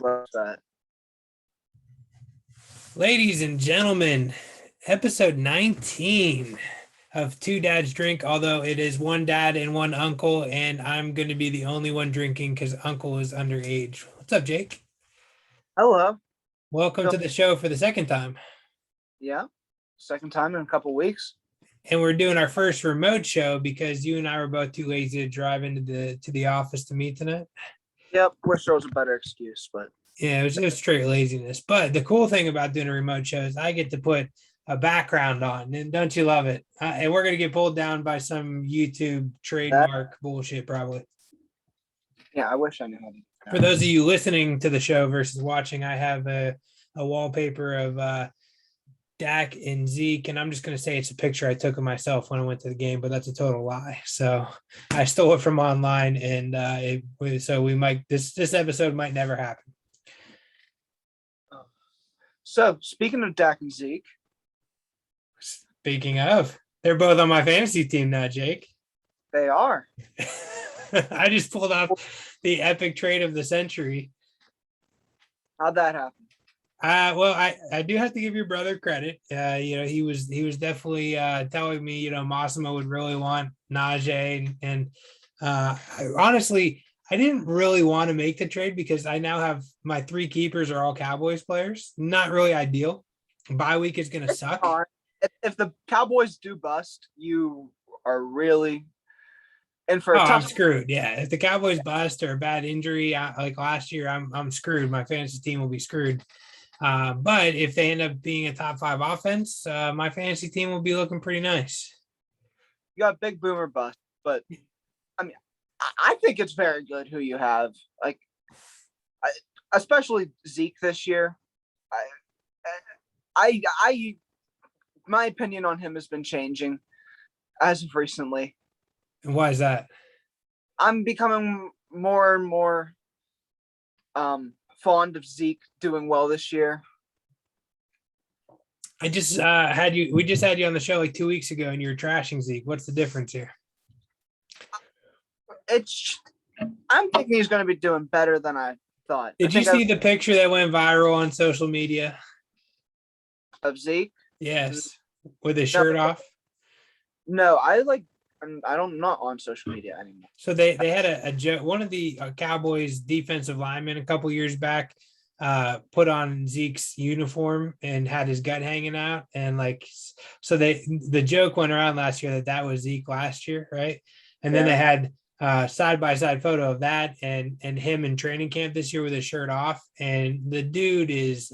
What's that? Ladies and gentlemen, episode 19 of Two Dads Drink, although it is one dad and one uncle, and I'm going to be the only one drinking because uncle is underage. What's up, Jake? Hello. Welcome So, to the show for the second time. yeah, second time in a couple weeks. And we're doing our first remote show because you and I were both too lazy to drive into the office to meet tonight. Yep, wish there was a better excuse, but Yeah, it was straight laziness. But the cool thing about doing a remote show is I get to put a background on, and don't you love it? And we're gonna get pulled down by some YouTube that trademark bullshit, probably. yeah, I wish I knew how to do For that. those of you listening to the show versus watching, I have a wallpaper of Dak and Zeke, and I'm just gonna say it's a picture I took of myself when I went to the game, but that's a total lie. So I stole it from online, and so we might this episode might never happen. So speaking of Dak and Zeke, Speaking of, they're both on my fantasy team now, Jake. they are. I just pulled off the epic trade of the century. How'd that happen? Well, I do have to give your brother credit. He was definitely telling me, Massimo would really want Najee, and honestly, I didn't really want to make the trade because I now have my three keepers are all Cowboys players. Not really ideal. Bye week is going to suck. If the Cowboys do bust, you are really in for Oh, a I'm tough. screwed. Yeah, if the Cowboys bust or a bad injury like last year, I'm screwed. My fantasy team will be screwed. But if they end up being a top 5 offense, my fantasy team will be looking pretty nice. You got big boomer bust, but I mean, I think it's very good who you have. Like, especially Zeke this year. I my opinion on him has been changing as of recently. And why is that? I'm becoming more and more fond of Zeke doing well this year. I just we just had you on the show like 2 weeks ago and you were trashing Zeke. What's the difference here? I'm thinking he's going to be doing better than I thought. Did you see the picture that went viral on social media of Zeke? Yes, with his shirt off. No, I'm not on social media anymore. So they had a joke. One of the Cowboys defensive linemen a couple years back put on Zeke's uniform and had his gut hanging out, and so the joke went around last year that was Zeke last year, right? And then they had side by side photo of that and him in training camp this year with his shirt off, and the dude is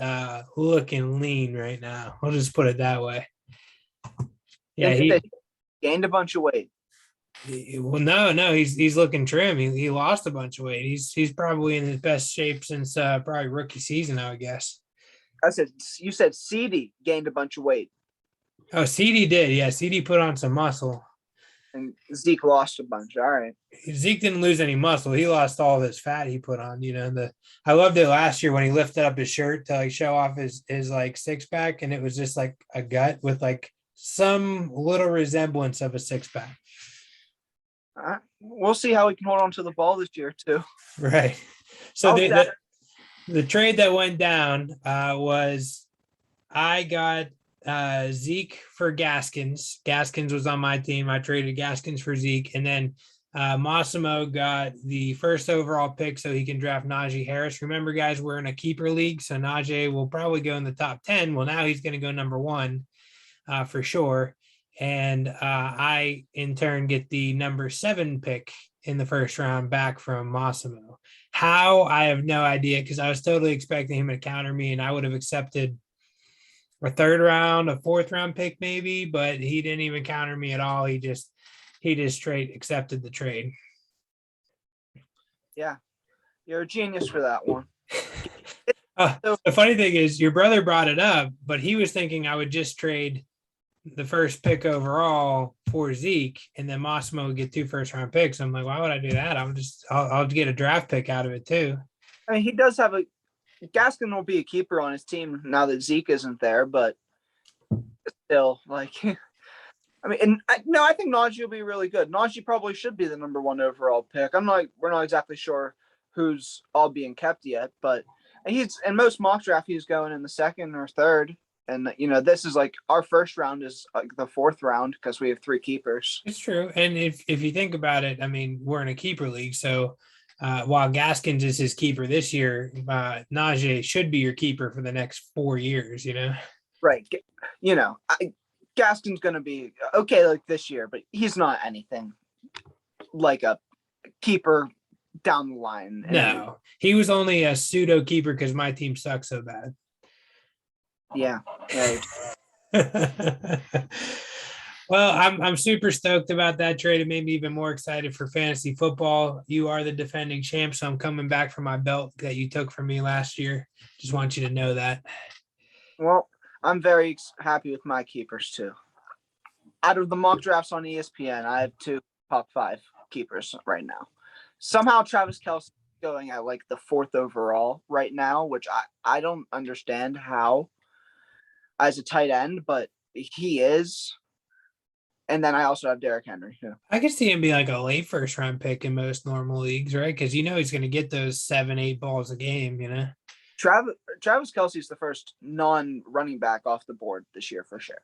looking lean right now. I'll just put it that way. Yeah, he gained a bunch of weight. Well, no, he's looking trim. He lost a bunch of weight. He's probably in his best shape since probably rookie season, I would guess. You said CD gained a bunch of weight. Oh, CD did. Yeah, CD put on some muscle. And Zeke lost a bunch. All right. Zeke didn't lose any muscle. He lost all this fat he put on. I loved it last year when he lifted up his shirt to show off his like six pack, and it was just like a gut with like some little resemblance of a six pack. We'll see how he can hold on to the ball this year too. Right. So the trade that went down was I got Zeke for Gaskins. Gaskins was on my team. I traded Gaskins for Zeke, and then Massimo got the first overall pick so he can draft Najee Harris. Remember, guys, we're in a keeper league, so Najee will probably go in the top 10. Well, now he's going to go number 1 for sure. And I, in turn, get the number 7 pick in the first round back from Massimo. How? I have no idea, because I was totally expecting him to counter me, and I would have accepted a 3rd round, a 4th round pick maybe, but he didn't even counter me at all. He just straight accepted the trade. Yeah, you're a genius for that one. The funny thing is, your brother brought it up, but he was thinking I would just trade the first pick overall for Zeke, and then Massimo would get 2 first-round picks. I'm like, why would I do that? I'll get a draft pick out of it too. I mean, he does have Gaskin will be a keeper on his team now that Zeke isn't there, but still, I think Najee will be really good. Najee probably should be the number 1 overall pick. We're not exactly sure who's all being kept yet, but He's in most mock draft, he's going in the second or third. And, this is like our first round is like the fourth round because we have 3 keepers. It's true. And if you think about it, I mean, we're in a keeper league. So while Gaskins is his keeper this year, Najee should be your keeper for the next 4 years, Right. Gaskin's going to be okay like this year, but he's not anything like a keeper down the line. No, he was only a pseudo keeper because my team sucks so bad. Yeah. Right. Well, I'm super stoked about that trade. It made me even more excited for fantasy football. You are the defending champ, so I'm coming back for my belt that you took from me last year. Just want you to know that. Well, I'm very happy with my keepers too. Out of the mock drafts on ESPN, I have 2 top 5 keepers right now. Somehow Travis Kelce going at like the 4th overall right now, which I don't understand how as a tight end, but he is. And then I also have Derrick Henry. Yeah. I could see him be like a late first round pick in most normal leagues, right? Because he's going to get those 7-8 balls a game, Travis Kelce is the first non-running back off the board this year for sure.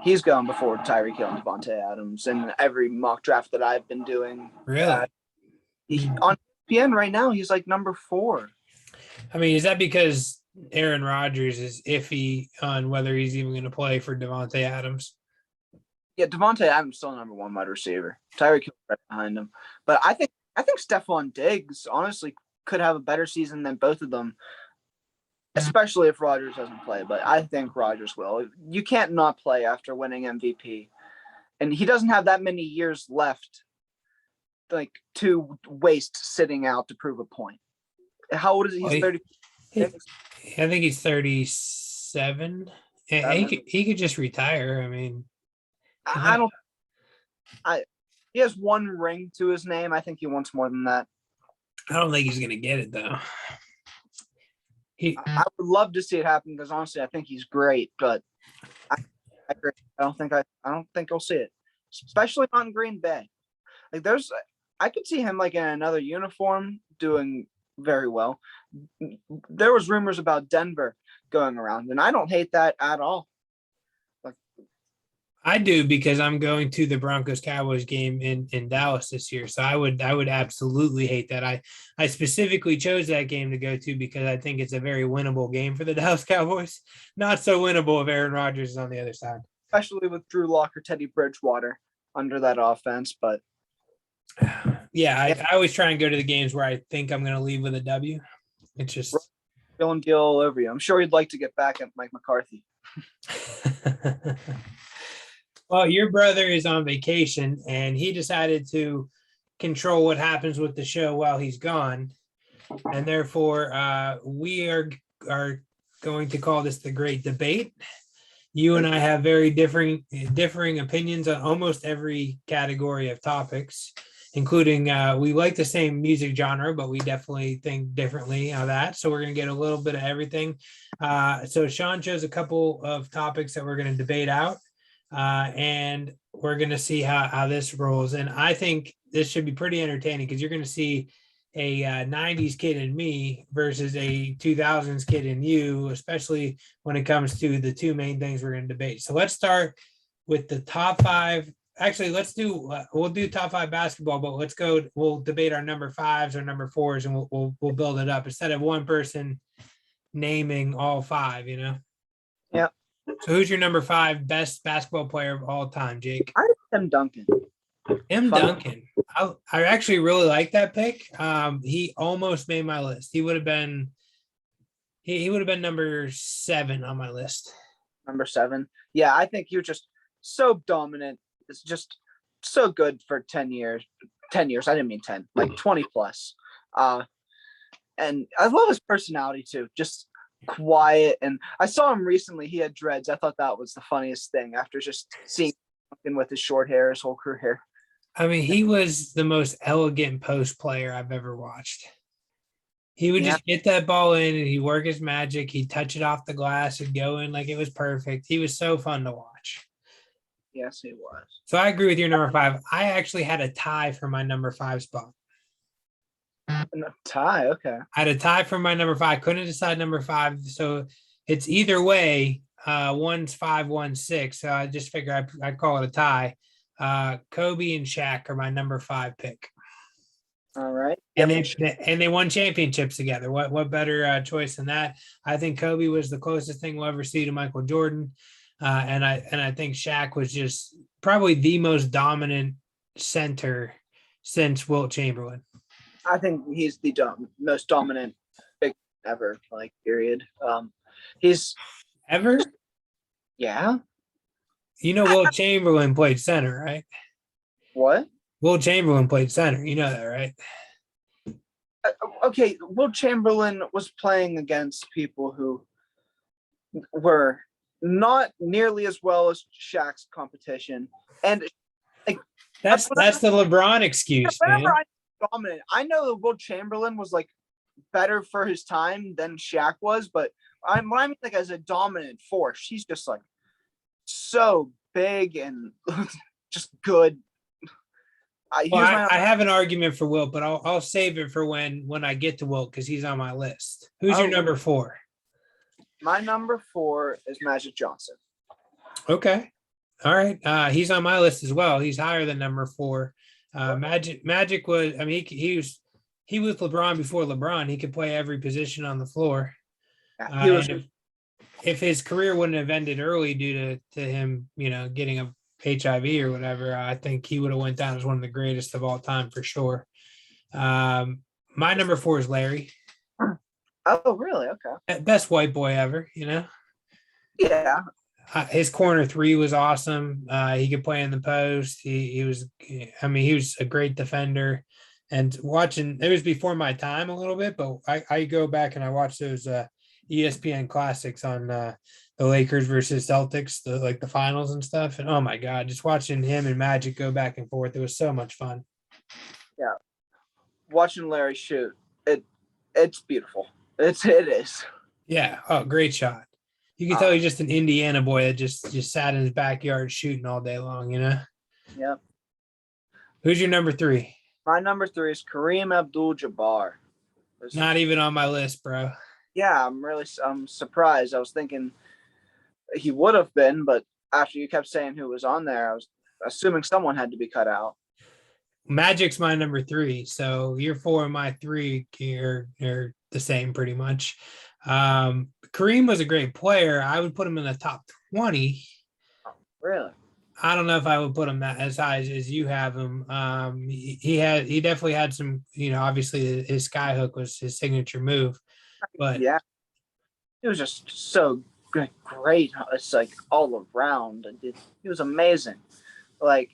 He's going before Tyreek Hill and Devontae Adams in every mock draft that I've been doing. Really? On ESPN right now, he's like number 4. I mean, is that because Aaron Rodgers is iffy on whether he's even going to play for Devontae Adams? Yeah, Devontae Adams still number 1 wide receiver. Tyreek Hill right behind him. But I think Stephon Diggs honestly could have a better season than both of them, especially if Rodgers doesn't play. But I think Rodgers will. You can't not play after winning MVP. And he doesn't have that many years left, like, to waste sitting out to prove a point. How old is he? He's 30. I think he's 37. He could just retire. I mean, he has 1 ring to his name. I think he wants more than that. I don't think he's going to get it though. I would love to see it happen because honestly, I think he's great, but I don't think I'll see it, especially on Green Bay. Like I could see him like in another uniform doing very well. There was rumors about Denver going around, and I don't hate that at all. I do because I'm going to the Broncos Cowboys game in Dallas this year. So I would absolutely hate that. I specifically chose that game to go to because I think it's a very winnable game for the Dallas Cowboys. Not so winnable if Aaron Rodgers is on the other side. Especially with Drew Lock or Teddy Bridgewater under that offense. But yeah, I always try and go to the games where I think I'm going to leave with a W. It's just feeling deal all over you. I'm sure he'd like to get back at Mike McCarthy. Well, your brother is on vacation and he decided to control what happens with the show while he's gone. And therefore, we are going to call this the Great Debate. You and I have very differing opinions on almost every category of topics, including we like the same music genre, but we definitely think differently on that. So we're going to get a little bit of everything. So Sean chose a couple of topics that we're going to debate out. And we're going to see how this rolls. And I think this should be pretty entertaining because you're going to see a 90s kid in me versus a 2000s kid in you, especially when it comes to the 2 main things we're going to debate. So let's start with the top 5. Actually, we'll do top 5 basketball, but we'll debate our number 5s or number 4s, and we'll build it up instead of one person naming all 5, Yep. So who's your number 5 best basketball player of all time, Jake? Tim Duncan. Duncan. I actually really like that pick. He almost made my list. He would have been number 7 on my list. Number 7. Yeah, I think he was just so dominant. It's just so good for 10 years. 10 years. I didn't mean 10, like 20 plus. And I love his personality too. Just quiet. And I saw him recently. He had dreads. I thought that was the funniest thing after just seeing him with his short hair his whole career. I mean, he was the most elegant post player I've ever watched. He would just get that ball in and he'd work his magic. He'd touch it off the glass and go in like it was perfect. He was so fun to watch. Yes, he was. So I agree with your number 5. I actually had a tie for my number 5 spot. No, tie. Okay. I had a tie for my number 5. Couldn't decide number 5, so it's either way. One's 5, one's 6. So I just figured I'd call it a tie. Kobe and Shaq are my number 5 pick. All right. And Yep. they won championships together. What better choice than that? I think Kobe was the closest thing we'll ever see to Michael Jordan, and I think Shaq was just probably the most dominant center since Wilt Chamberlain. I think he's the most dominant big ever. Like period. He's Ever? Yeah. You know, Wilt Chamberlain played center, right? What? Wilt Chamberlain played center. You know that, right? Okay. Will Chamberlain was playing against people who were not nearly as well as Shaq's competition, and like, That's the LeBron excuse, man. Dominant. I know that Will Chamberlain was like better for his time than Shaq was, but I mean like as a dominant force, he's just like so big and just good. I have an argument for Wilt, but I'll save it for when I get to Wilt because he's on my list. Who's your number 4? My number 4 is Magic Johnson. Okay. All right. He's on my list as well. He's higher than number 4. Magic was, I mean, he was LeBron before LeBron. He could play every position on the floor. Yeah, if his career wouldn't have ended early due to him, getting a HIV or whatever, I think he would have went down as one of the greatest of all time for sure. My number 4 is Larry. Oh, really? Okay. Best white boy ever, Yeah. His corner 3 was awesome. He could play in the post. He was a great defender. And watching, it was before my time a little bit, but I go back and I watch those ESPN classics on the Lakers versus Celtics, the finals and stuff. And oh my God, just watching him and Magic go back and forth, it was so much fun. Yeah. Watching Larry shoot, it's beautiful. It is. Yeah. Oh, great shot. You can tell he's just an Indiana boy that just sat in his backyard shooting all day long, Yep. Who's your number 3? My number 3 is Kareem Abdul-Jabbar. Not even on my list, bro. Yeah, I'm surprised. I was thinking he would have been, but after you kept saying who was on there, I was assuming someone had to be cut out. Magic's my number 3, so your 4 and my 3 are the same pretty much. Kareem was a great player. I would put him in the top 20. Oh, really? I don't know if I would put him that as high as you have him. He definitely had some, obviously his skyhook was his signature move, but yeah, it was just so great. It's like all around, and he was amazing. Like,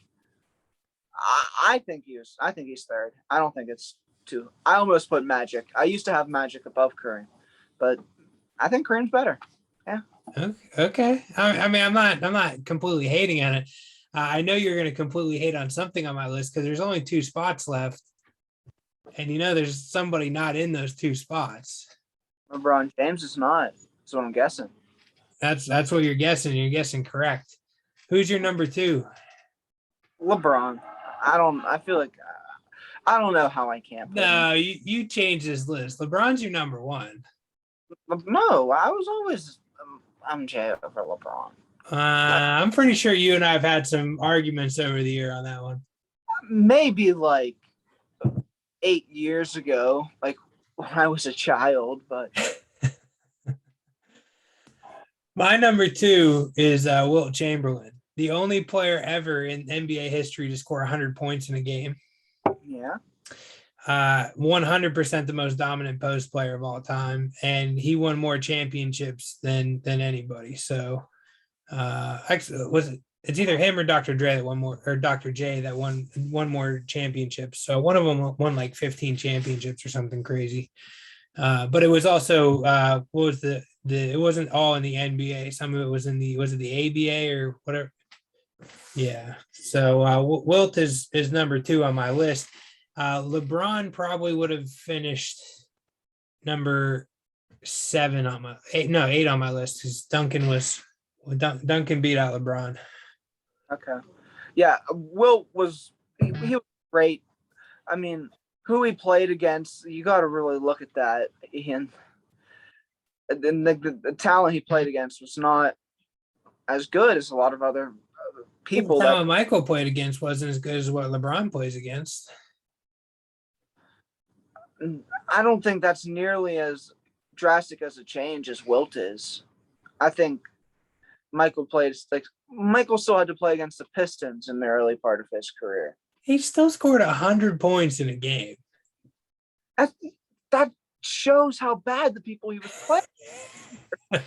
I think he's third. I don't think it's 2. I almost put Magic. I used to have Magic above Kareem, but I think Kareem's better. Yeah. Okay. I mean, I'm not completely hating on it. I know you're going to completely hate on something on my list because there's only 2 spots left, and there's somebody not in those 2 spots. LeBron James is not. That's what I'm guessing. That's what you're guessing. You're guessing correct. Who's your number 2? LeBron. I feel like I don't know how I can't. No, you changed this list. LeBron's your number 1. No, I was always MJ over LeBron. I'm pretty sure you and I have had some arguments over the year on that one. Maybe like 8 years ago, like when I was a child, but my number 2 is Wilt Chamberlain, the only player ever in NBA history to score 100 points in a game. Yeah. 100% the most dominant post player of all time, and he won more championships than anybody. So, actually, it's either him or Dr. Dre that won more, or Dr. J that won more championships. So one of them won like 15 championships or something crazy. But it was also what was it wasn't all in the NBA. Some of it was in the ABA or whatever. Yeah. So Wilt is number 2 on my list. LeBron probably would have finished number 7 on my 8 on my list because Duncan beat out LeBron. Okay. Yeah, Wilt was he was great. I mean, who he played against, you got to really look at that, Ian. And then the talent he played against was not as good as a lot of other people. The talent Michael played against wasn't as good as what LeBron plays against. I don't think that's nearly as drastic as a change as Wilt is. I think Michael still had to play against the Pistons in the early part of his career. He still scored 100 points in a game. That shows how bad the people he was playing.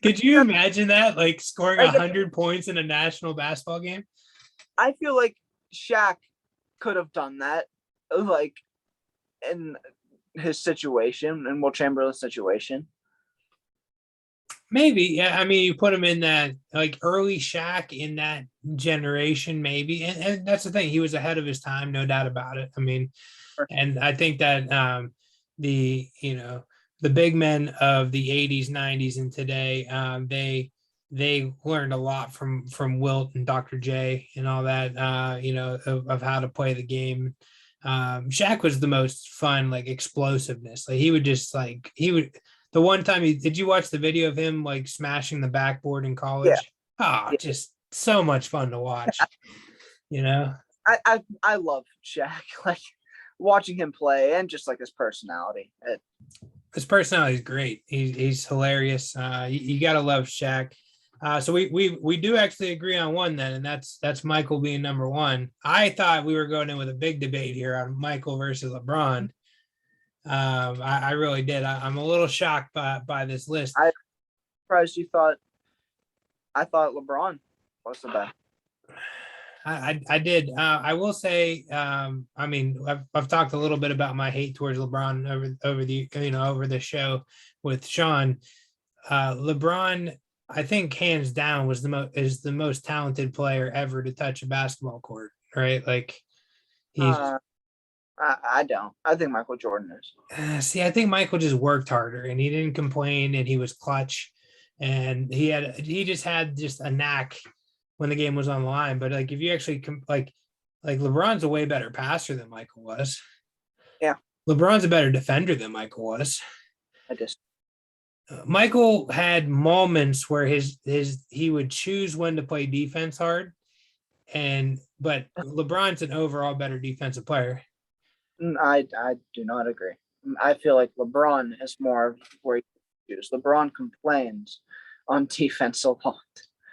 Could you imagine that? Like scoring 100 points in a national basketball game? I feel like Shaq could have done that, like in his situation, in Will Chamberlain's situation. Maybe, yeah. I mean, you put him in that like early Shaq in that generation, maybe, and that's the thing. He was ahead of his time, no doubt about it. I mean, and I think that the big men of the 80s, 90s, and today, they learned a lot from Wilt and Dr. J and all that, of how to play the game. Shaq was the most fun, like explosiveness. Like he would just the one time did you watch the video of him like smashing the backboard in college? Yeah. Oh, just so much fun to watch. I love Shaq, like watching him play and just like his personality. His personality is great. He's hilarious. You gotta love Shaq. So we do actually agree on one then, and that's Michael being number one. I thought we were going in with a big debate here on Michael versus LeBron. I really did. I'm a little shocked by this list. I'm surprised you thought. I thought LeBron was the best. I did. I will say. I mean, I've talked a little bit about my hate towards LeBron over the show with Sean. LeBron, I think hands down is the most talented player ever to touch a basketball court. Right? Like he's. I don't. I think Michael Jordan is. See, I think Michael just worked harder and he didn't complain and he was clutch and he just had a knack when the game was on the line. But like if you actually like LeBron's a way better passer than Michael was. Yeah. LeBron's a better defender than Michael was. Michael had moments where he would choose when to play defense hard, but LeBron's an overall better defensive player. I do not agree. I feel like LeBron is more where he chooses. LeBron complains on defense a lot.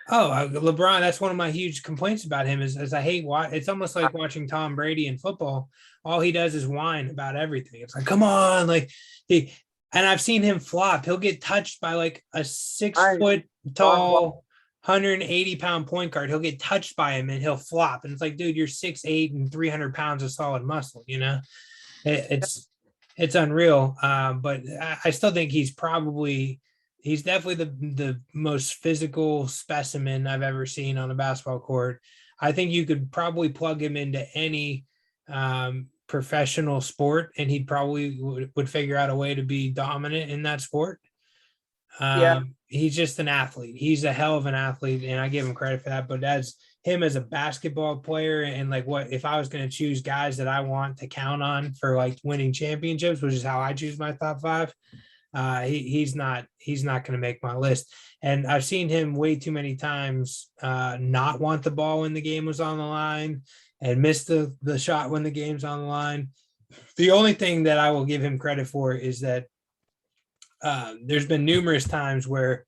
Oh, LeBron, that's one of my huge complaints about him is I hate it's almost like watching Tom Brady in football. All he does is whine about everything. It's like, come on, like and I've seen him flop. He'll get touched by like a 6 foot tall, 180-pound point guard. He'll get touched by him and he'll flop. And it's like, dude, you're 6'8" and 300 pounds of solid muscle, It's unreal. But I still think he's definitely the most physical specimen I've ever seen on a basketball court. I think you could probably plug him into any professional sport and he probably would figure out a way to be dominant in that sport. He's just an athlete. He's a hell of an athlete and I give him credit for that. But as a basketball player and like what if I was going to choose guys that I want to count on for like winning championships, which is how I choose my top five, he's not going to make my list. And I've seen him way too many times not want the ball when the game was on the line and miss the shot when the game's on the line. The only thing that I will give him credit for is that there's been numerous times where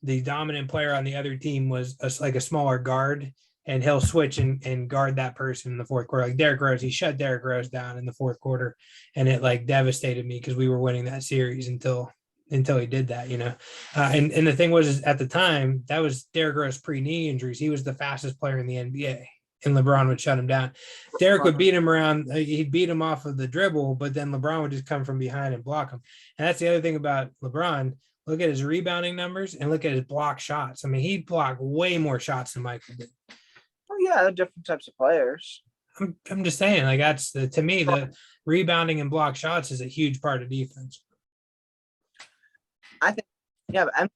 the dominant player on the other team was like a smaller guard and he'll switch and guard that person in the fourth quarter. Like Derrick Rose, he shut Derrick Rose down in the fourth quarter and it like devastated me because we were winning that series until he did that, and the thing was at the time that was Derrick Rose pre-knee injuries. He was the fastest player in the NBA and LeBron would shut him down. Derrick would beat him around. He'd beat him off of the dribble, but then LeBron would just come from behind and block him. And that's the other thing about LeBron. Look at his rebounding numbers and look at his block shots. I mean, he blocked way more shots than Michael did. Oh yeah, they're different types of players. I'm just saying, like that's to me, the rebounding and block shots is a huge part of defense. I think, yeah, but I'm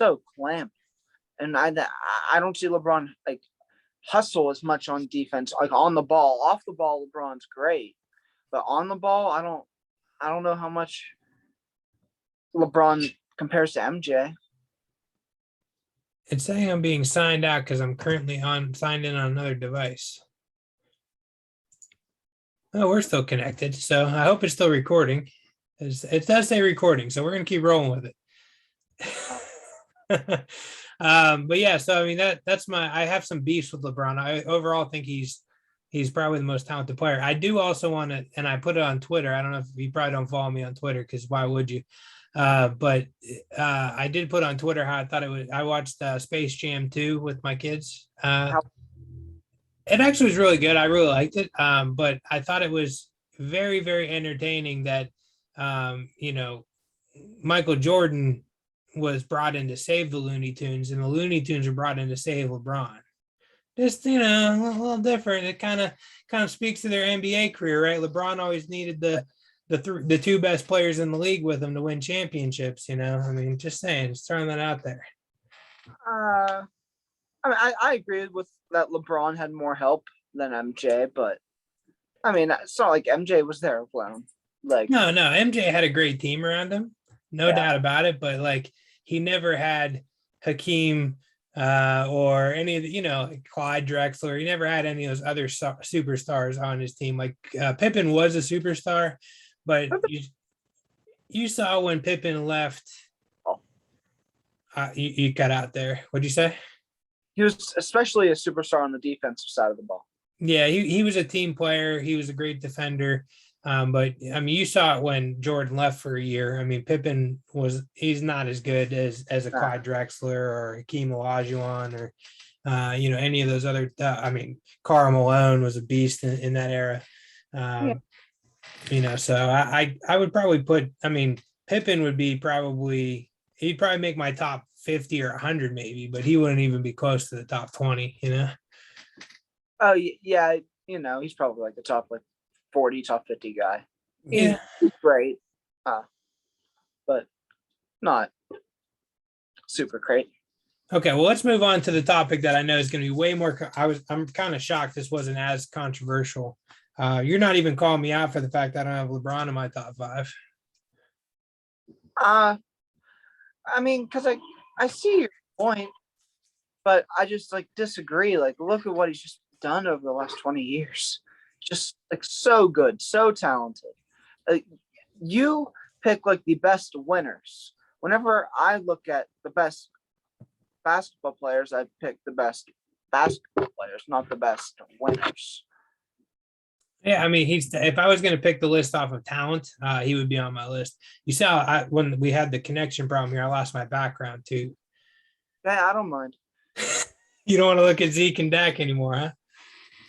so clamped, and I don't see LeBron like hustle as much on defense, like on the ball. Off the ball, LeBron's great, but on the ball, I don't know how much LeBron compares to MJ. It's saying I'm being signed out because I'm currently signed in on another device. Oh, we're still connected, so I hope it's still recording. It does say recording, so we're gonna keep rolling with it. But yeah, so I mean that's I have some beefs with LeBron. I overall think he's probably the most talented player. I do also want to, and I put it on Twitter. I don't know if you probably don't follow me on Twitter because why would you? But I did put on Twitter how I thought it was. I watched Space Jam 2 with my kids. It actually was really good. I really liked it. But I thought it was very, very entertaining that, Michael Jordan was brought in to save the Looney Tunes, and the Looney Tunes were brought in to save LeBron. Just a little different. It kind of speaks to their NBA career, right? LeBron always needed the two best players in the league with him to win championships. I mean, just saying, just throwing that out there. I mean, I agree with that. LeBron had more help than MJ, but I mean, it's not like MJ was there alone. Like, no, MJ had a great team around him, no doubt about it. But like, he never had Hakeem or any of the, Clyde Drexler. He never had any of those other superstars on his team. Like Pippen was a superstar, but you saw when Pippen left. You got out there. What'd you say? He was especially a superstar on the defensive side of the ball. Yeah, he was a team player. He was a great defender. But I mean, you saw it when Jordan left for a year. I mean, Pippen he's not as good as a Clyde Drexler or Hakeem Olajuwon or any of those other. I mean, Karl Malone was a beast in that era. So I would probably put. I mean, Pippen would be he'd probably make my top 50 or 100 maybe, but he wouldn't even be close to the top 20. Oh yeah, he's probably like the top 40, top 50 guy. He's great, but not super great. Okay, well, let's move on to the topic that I know is going to be way more. I'm kind of shocked this wasn't as controversial. You're not even calling me out for the fact that I don't have LeBron in my top 5. I mean, because I see your point, but I just disagree. Like, look at what he's just done over the last 20 years. Just so good, so talented. You pick the best winners. Whenever I look at the best basketball players, I pick the best basketball players, not the best winners. Yeah, I mean, if I was going to pick the list off of talent, he would be on my list. You saw when we had the connection problem here, I lost my background too. Yeah, I don't mind. You don't want to look at Zeke and Dak anymore, huh?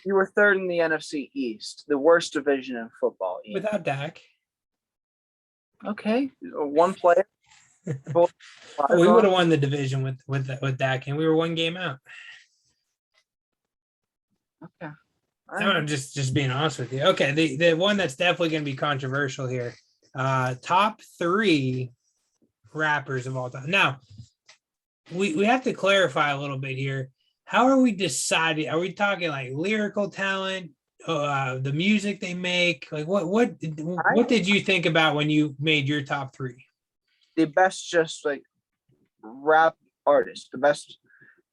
You were third in the NFC East, the worst division in football. Without Dak. Okay, one player. We would have won the division with Dak, and we were 1 game out. Okay. I'm just being honest with you. Okay, the one that's definitely going to be controversial here. Top 3 rappers of all time. Now, we have to clarify a little bit here. How are we deciding? Are we talking lyrical talent, the music they make? What did you think about when you made your top 3? The best just rap artist, the best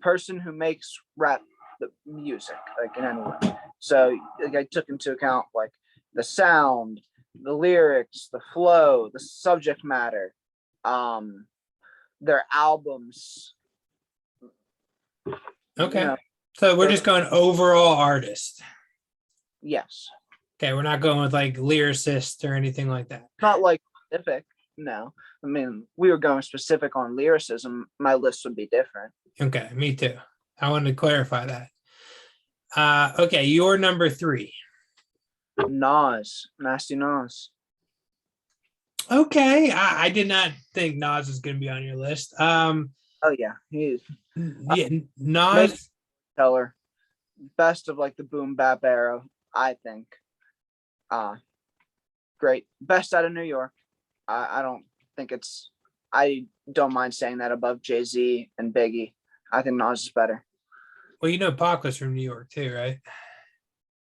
person who makes rap the music in any way. So I took into account the sound, the lyrics, the flow, the subject matter, their albums. Okay. So we're just going overall artist. Yes. Okay, we're not going with lyricist or anything like that. Not specific. No. I mean, we were going specific on lyricism. My list would be different. Okay, me too. I wanted to clarify that. Okay, your number 3. Nas, Nasty Nas. Okay, I did not think Nas was going to be on your list. Oh yeah, he is. Nas Teller, best of the boom bap era, I think. Great, best out of New York. I don't think I don't mind saying that above Jay-Z and Biggie. I think Nas is better. Well, Pac was from New York too, right?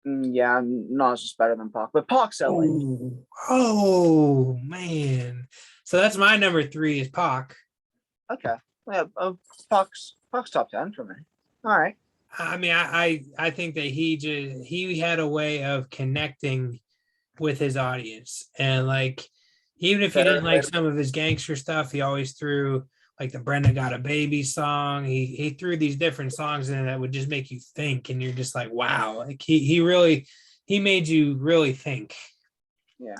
Yeah, Nas is better than Pac, but Pac's LA. Ooh. Oh man. So that's my number 3 is Pac. Okay. Yeah, Pac's top 10 for me. All right. I mean, I think that he had a way of connecting with his audience, and like even if you didn't like some of his gangster stuff, he always threw like the Brenda Got a Baby song. He threw these different songs in that would just make you think, and you're just like, wow, like he made you really think. Yeah.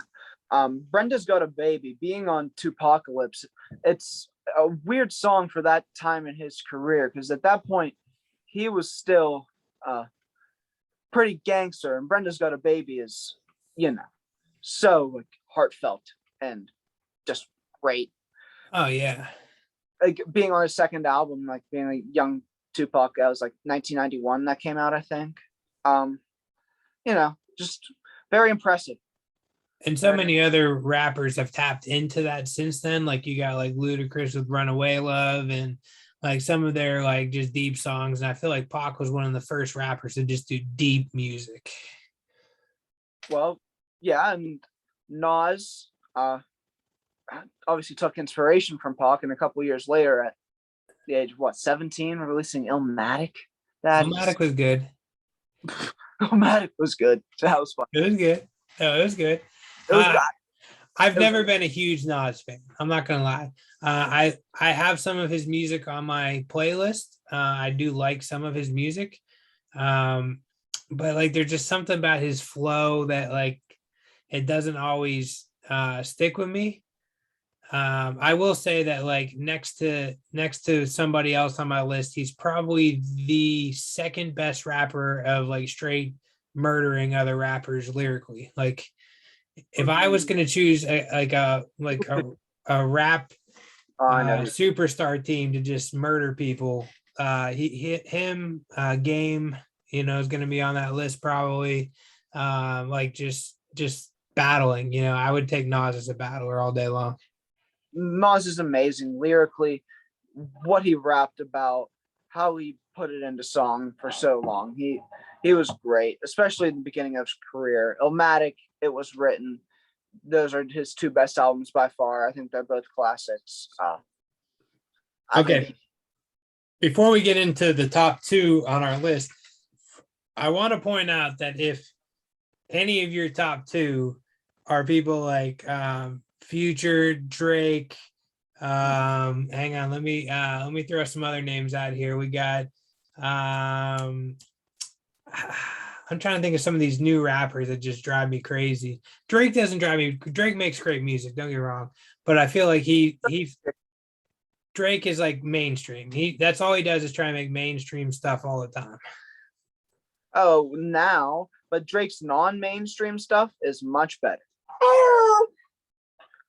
Brenda's Got a Baby, being on Tupacalypse, it's a weird song for that time in his career, because at that point he was still pretty gangster, and Brenda's Got a Baby is, so like heartfelt and just great. Oh yeah. Like being on his second album, like being a young Tupac, that was like 1991 that came out, I think. Just very impressive. And so many other rappers have tapped into that since then. Like you got like Ludacris with Runaway Love and like some of their like just deep songs. And I feel like Pac was one of the first rappers to just do deep music. Well, yeah, and Nas obviously took inspiration from Pac, and a couple years later, at the age of 17, releasing Illmatic. Illmatic was good. Illmatic was good. That was fun. It was good. Oh, it was good. I've never been a huge Nas fan. I'm not gonna lie. I have some of his music on my playlist. I do like some of his music, but like there's just something about his flow that like it doesn't always stick with me. I will say that like next to somebody else on my list, he's probably the second best rapper of like straight murdering other rappers lyrically. Like if I was going to choose a rap superstar team to just murder people, him Game, is going to be on that list probably. Like just battling, I would take Nas as a battler all day long. Nas is amazing lyrically. What he rapped about, how he put it into song for so long. He was great, especially in the beginning of his career. Illmatic, It Was Written. Those are his 2 best albums by far. I think they're both classics. Okay. Before we get into the top 2 on our list, I want to point out that if any of your top 2 are people like Future, Drake, hang on, let me throw some other names out here. We got I'm trying to think of some of these new rappers that just drive me crazy. Drake doesn't drive me. Drake makes great music, don't get me wrong, but I feel like Drake is like mainstream. That's all he does is try and make mainstream stuff all the time. Oh, now, but Drake's non-mainstream stuff is much better.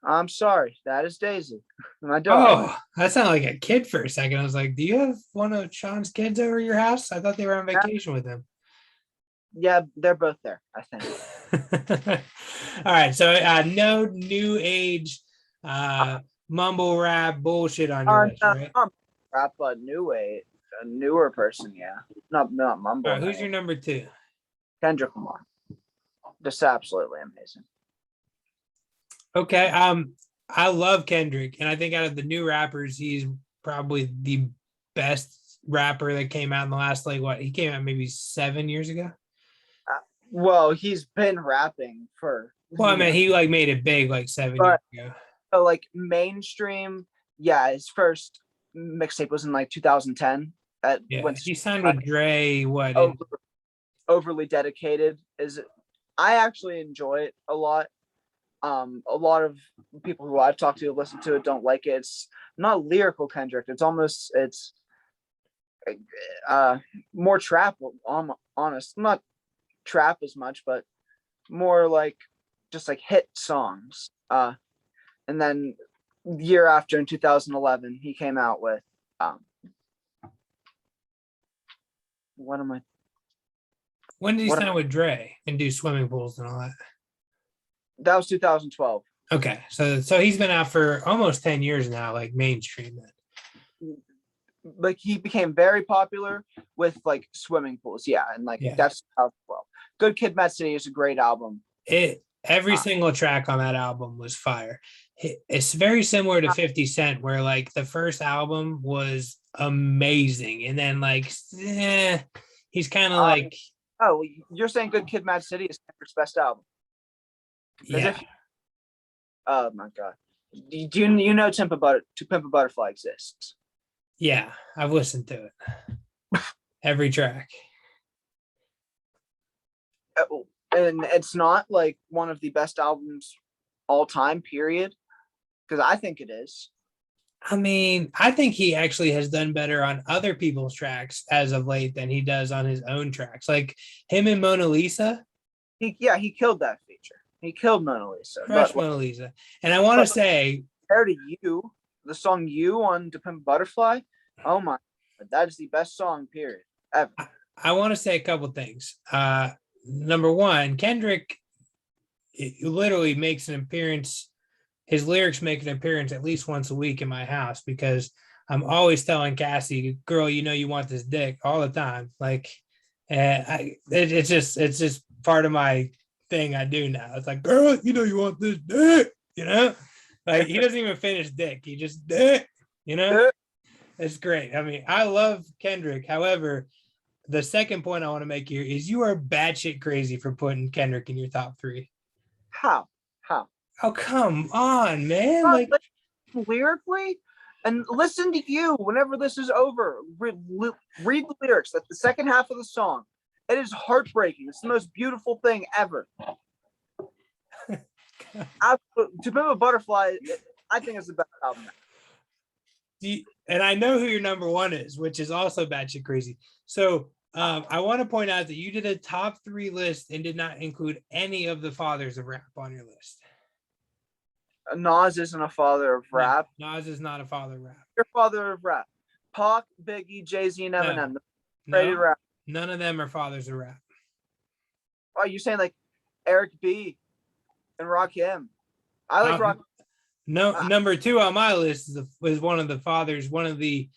I'm sorry, that is Daisy, my dog. Oh, that sounded like a kid for a second. I was like, do you have one of Sean's kids over your house? I thought they were on vacation with him. Yeah, they're both there, I think. All right, so no new age mumble rap bullshit on your list, right? Rap, but a newer person, yeah. Not mumble. Right, who's your number 2? Kendrick Lamar. Just absolutely amazing. Okay, I love Kendrick, and I think out of the new rappers, he's probably the best rapper that came out in the last he came out maybe 7 years ago. Well, he's been rapping for. Well, I mean, he like made it big like 7 years ago. So like mainstream, yeah. His first mixtape was in like 2010. He signed with Dre. Overly Dedicated I actually enjoy it a lot. A lot of people who I've talked to listen to it don't like it. It's not lyrical Kendrick. It's more trap. Honest, not trap as much, but more like just like hit songs. And then the year after, in 2011, he came out with when did he sign with Dre and do Swimming Pools and all that? That was 2012. Okay, so he's been out for almost 10 years now, like mainstream. Like he became very popular with like Swimming Pools, yeah, and like that's 2012. Good Kid, Mad City is a great album. Every single track on that album was fire. It's very similar to 50 Cent, where like the first album was amazing, and then like he's kind of like. Oh, you're saying Good Kid, Mad City is Kendrick's best album? Yeah. Oh my god. Do you know To Pimp a Butterfly exists? Yeah, I've listened to it. Every track. And it's not like one of the best albums all time, period. Because I think it is. I mean, I think he actually has done better on other people's tracks as of late than he does on his own tracks. Like him and Mona Lisa. He killed that feature. He killed Mona Lisa. Mona Lisa. And I want to say, compared to You, the song You on To Pimp a Butterfly, oh my, that is the best song, period, ever. I want to say a couple things. Number one, Kendrick literally makes an appearance. His lyrics make an appearance at least once a week in my house because I'm always telling Cassie, girl, you know, you want this dick all the time. Like, it's just part of my thing I do now. It's like, girl, you know, you want this dick, you know, like he doesn't even finish dick. He just dick, you know, it's great. I mean, I love Kendrick. However, the second point I want to make here is you are batshit crazy for putting Kendrick in your top 3. How? Oh, come on, man. Like lyrically, and listen to You whenever this is over. Read the lyrics. That's the second half of the song. It is heartbreaking. It's the most beautiful thing ever. To Pimp a Butterfly, I think it's the best album. And I know who your number 1 is, which is also batshit crazy. So I want to point out that you did a top 3 list and did not include any of the fathers of rap on your list. Nas isn't a father of rap. No, Nas is not a father of rap. Your father of rap. Pac, Biggie, Jay-Z, and Eminem. No, rap. None of them are fathers of rap. Oh, you're saying like Eric B. and Rakim. I like Rakim. No, number 2 on my list is one of the fathers, one of the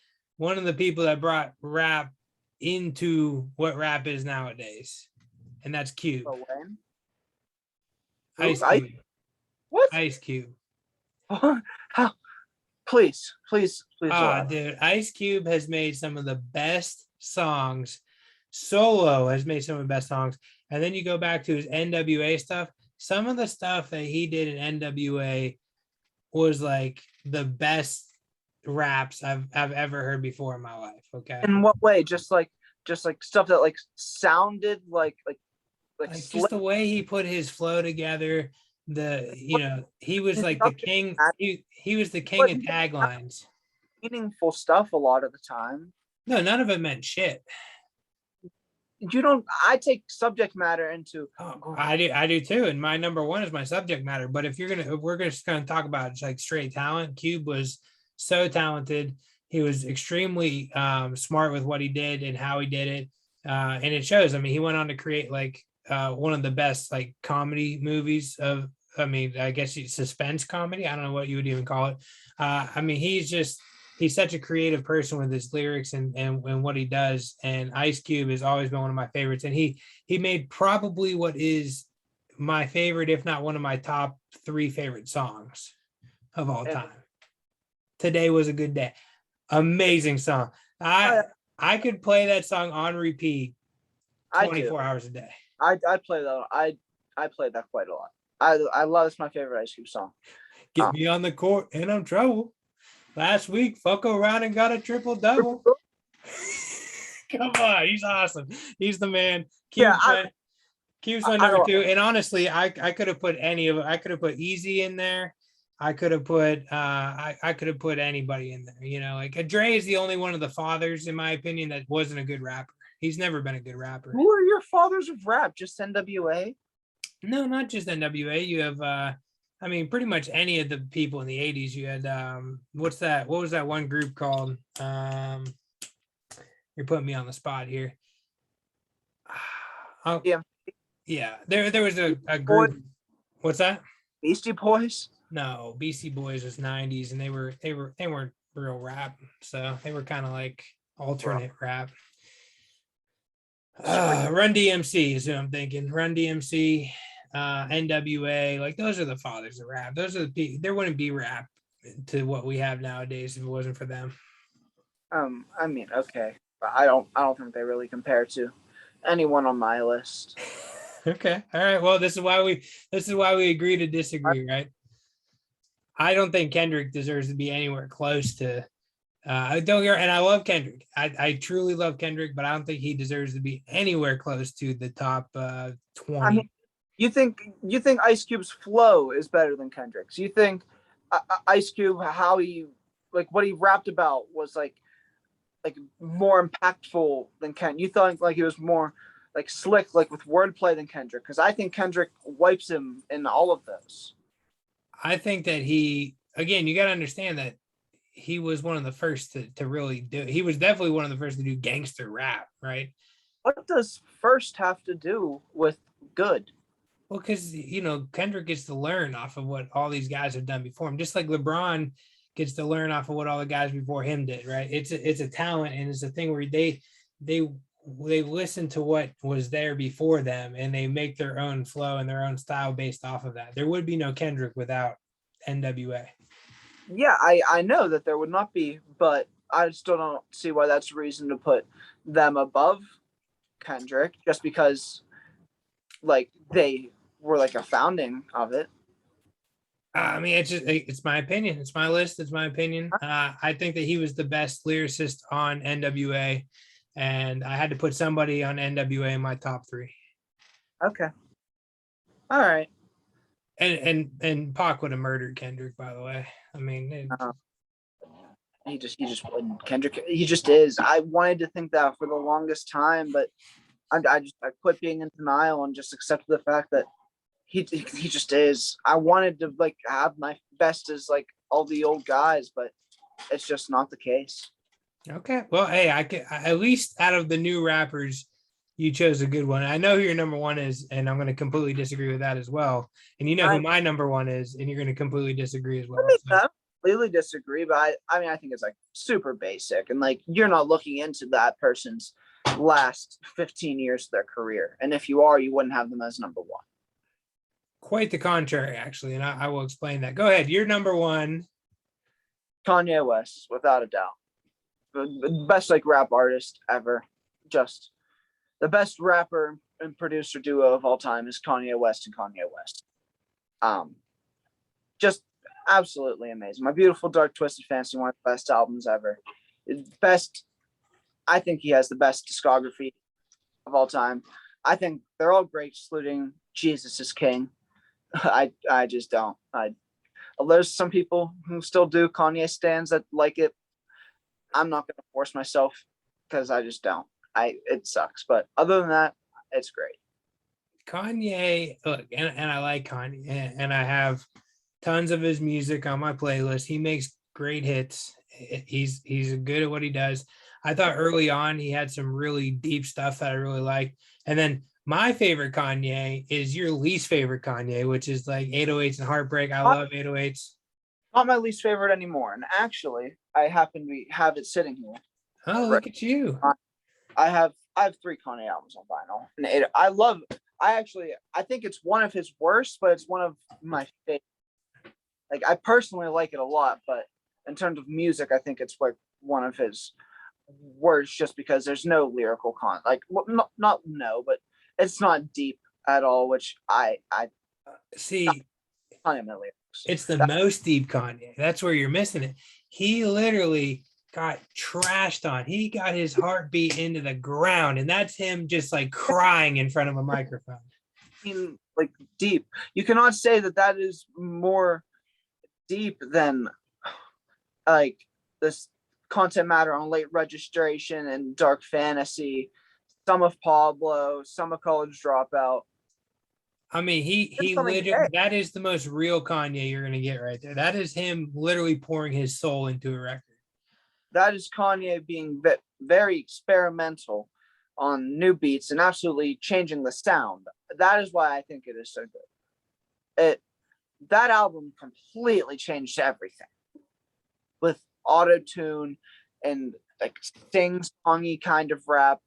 people that brought rap into what rap is nowadays, and that's Cube. Ice Cube. What? Ice Cube. How? Please. Dude, Ice Cube has made some of the best songs. Solo has made some of the best songs, and then you go back to his NWA stuff. Some of the stuff that he did in NWA was like the best raps I've ever heard before in my life. Okay. In what way? Just like stuff that like sounded like just the way he put his flow together. He was like the king. He was the king of taglines. Meaningful stuff a lot of the time. No, none of it meant shit. I take subject matter into. I do too, and my number 1 is my subject matter. But if we're just gonna talk about just like straight talent, Cube was so talented. He was extremely smart with what he did and how he did it, and it shows. I mean, he went on to create like one of the best like comedy movies of. I mean, I guess suspense comedy. I don't know what you would even call it. I mean, he's such a creative person with his lyrics and what he does. And Ice Cube has always been one of my favorites. And he made probably what is my favorite, if not one of my top 3 favorite songs of all time. Today Was a Good Day. Amazing song. I could play that song on repeat 24 hours a day. I play that. I played that quite a lot. I love it's my favorite Ice Cube song. Get me on the court and I'm trouble. Last week, fuck around and got a triple double. Come on, he's awesome. He's the man. Cube's my number 2. And honestly, I could have put any of it. I could have put Easy in there. I could have put I could have put anybody in there. You know, like Dre is the only one of the fathers, in my opinion, that wasn't a good rapper. He's never been a good rapper. Who are your fathers of rap? Just NWA? No, not just NWA. You have I mean, pretty much any of the people in the 80s. You had what was that one group called? You're putting me on the spot here. Yeah. There was a group. What's that? Beastie Boys? No, Beastie Boys was 90s, and they weren't real rap, so they were kind of like alternate rap. Run DMC is who I'm thinking. Run DMC, NWA, like those are the fathers of rap. Those are there wouldn't be rap to what we have nowadays if it wasn't for them. I mean, okay, but I don't think they really compare to anyone on my list. Okay, all right. Well, this is why we agree to disagree, right? I don't think Kendrick deserves to be anywhere close to. I don't hear, and I love Kendrick. I truly love Kendrick, but I don't think he deserves to be anywhere close to the top 20. I mean, you think Ice Cube's flow is better than Kendrick's? You think Ice Cube, how he, like, what he rapped about was like more impactful than Ken? You thought like he was more like slick, like with wordplay than Kendrick? Because I think Kendrick wipes him in all of those. I think that he, again, you got to understand that he was one of the first to really do. He was definitely one of the first to do gangster rap, right? What does first have to do with good? Well, because Kendrick gets to learn off of what all these guys have done before him, just like LeBron gets to learn off of what all the guys before him did, right? It's a talent, and it's a thing where they listen to what was there before them, and they make their own flow and their own style based off of that. There would be no Kendrick without NWA. Yeah, I know that there would not be, but I still don't see why that's a reason to put them above Kendrick, just because like they were like a founding of it. I mean, it's my opinion. It's my list. It's my opinion. I think that he was the best lyricist on NWA, and I had to put somebody on NWA in my top 3. Okay. All right. And Pac would have murdered Kendrick, by the way. I mean, he just wouldn't. Kendrick, he just is. I wanted to think that for the longest time, but I quit being in denial and just accepted the fact that he just is. I wanted to like have my best as like all the old guys, but it's just not the case. Okay. Well, hey, I can at least out of the new rappers, you chose a good one. I know who your number one is, and I'm going to completely disagree with that as well. And you know who my number one is, and you're going to completely disagree as well. I completely disagree, but I mean, I think it's like super basic, and like you're not looking into that person's last 15 years of their career, and if you are, you wouldn't have them as number one. Quite the contrary, actually, and I will explain that. Go ahead. You're number one. Kanye West, without a doubt, the best like rap artist ever. Just the best rapper and producer duo of all time is Kanye West and Kanye West. Just absolutely amazing. My Beautiful Dark Twisted Fantasy, one of the best albums ever. Best, I think he has the best discography of all time. I think they're all great, excluding Jesus is King. I just don't. There's some people who still do Kanye stans that like it. I'm not going to force myself because I just don't. It sucks, but other than that, it's great. Kanye, look, and I like Kanye, and I have tons of his music on my playlist. He makes great hits. He's good at what he does. I thought early on he had some really deep stuff that I really liked, and then my favorite Kanye is your least favorite Kanye, which is like 808s and Heartbreak. I love 808s. Not my least favorite anymore, and actually, I happen to have it sitting here. Oh, look at you! I have 3 Kanye albums on vinyl, and I think it's one of his worst, but it's one of my favorite. Like I personally like it a lot, but in terms of music, I think it's like one of his worst, just because there's no lyrical content. Like not no, but it's not deep at all, which I see. Lyrics. It's the most deep Kanye. That's where you're missing it. He literally got trashed on. He got his heartbeat into the ground, and that's him just like crying in front of a microphone. I mean, like deep. You cannot say that is more deep than like this Content Matter on Late Registration and Dark Fantasy, some of Pablo, some of College Dropout. I mean, he literally, that is the most real Kanye you're going to get right there. That is him literally pouring his soul into a record. That is Kanye being very experimental on new beats and absolutely changing the sound. That is why I think it is so good. That album completely changed everything with auto-tune and like sing-songy kind of rap.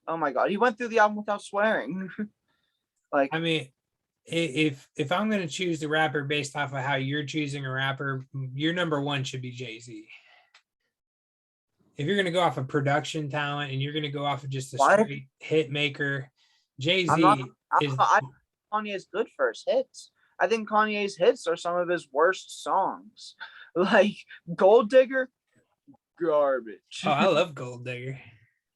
Oh my God, he went through the album without swearing. Like, I mean, if I'm going to choose the rapper based off of how you're choosing a rapper, your number one should be Jay-Z. If you're going to go off of production talent and you're going to go off of just a what? straight hit maker, I'm not. Jay-Z is. I think Kanye's good for his hits. I think Kanye's hits are some of his worst songs. Like Gold Digger, garbage. Oh, I love Gold Digger.